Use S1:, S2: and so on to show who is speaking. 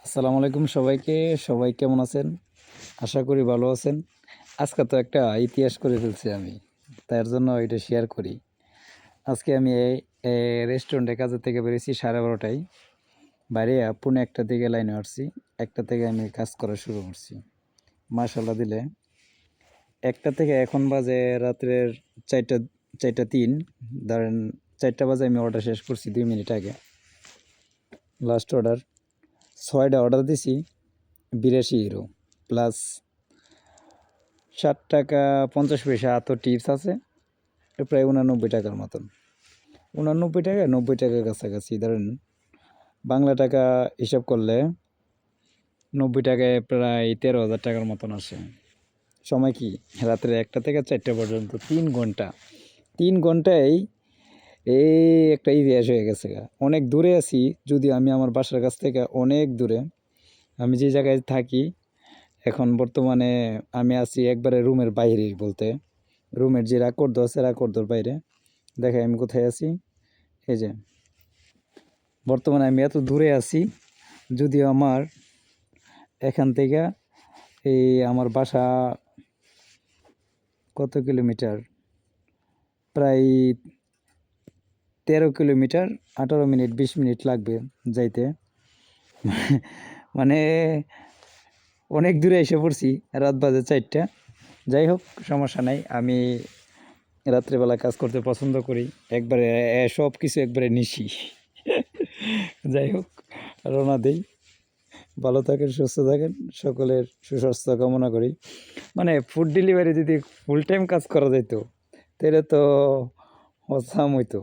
S1: আসসালামু আলাইকুম সবাইকে। সবাই কেমন আছেন? আশা করি ভালো আছেন। আজকে তো একটা ইতিহাস করে ফেলছি আমি। তার জন্য এটা শেয়ার করি। আজকে আমি রেস্টুরেন্টে কাজের থেকে বেরিয়েছি 12:30টায়। বাইরে পৌনে 1টা দিকে লাইনে আসছি। 1টা থেকে আমি কাজ করা শুরু করছি। মাশাআল্লাহ দিলে 1টা থেকে এখন বাজে রাত্রের 4টা 3। ধরেন 4টা বাজে আমি অর্ডার শেষ করছি 2 মিনিট আগে। লাস্ট অর্ডার 6টা অর্ডার দিছি 82 ইউরো প্লাস 60 টাকা 50 পয়সা তো টিপস আছে। প্রায় 89 টাকার মতন। 89 টাকা 90 টাকার কাছাকাছি ধরেন বাংলা টাকা হিসাব করলে 90 টাকায় প্রায় 13,000 টাকার মতন আসে। সময় কি রাত্রে 1টা থেকে 4টা পর্যন্ত 3 ঘন্টা। 3 ঘন্টায় এই একটা ইতিহাস হয়ে গেছে। অনেক দূরে আছি, যদিও আমি আমার বাসার কাছ থেকে অনেক দূরে। আমি যে জায়গায় থাকি এখন বর্তমানে আমি আছি একবারে রুমের বাইরেই বলতে, রুমের যে রাকর্দ আছে রাকর্দর বাইরে। দেখে আমি কোথায় আছি, এই যে বর্তমানে আমি এত দূরে আছি, যদিও আমার এখান থেকে এই আমার বাসা কত কিলোমিটার, প্রায় 13 কিলোমিটার। 18 মিনিট 20 মিনিট লাগবে যাইতে। মানে অনেক দূরে এসে পড়ছি, রাত বাজে 4টা। যাই হোক, সমস্যা নাই। আমি রাত্রেবেলা কাজ করতে পছন্দ করি, একবারে সব কিছু একবারে নিশি। যাই হোক, রওনা দেই। ভালো থাকেন, সুস্থ থাকেন, সকলের সুস্বাস্থ্য কামনা করি। মানে ফুড ডেলিভারি যদি ফুল টাইম কাজ করা যেত তাহলে তো অসাম হইতো।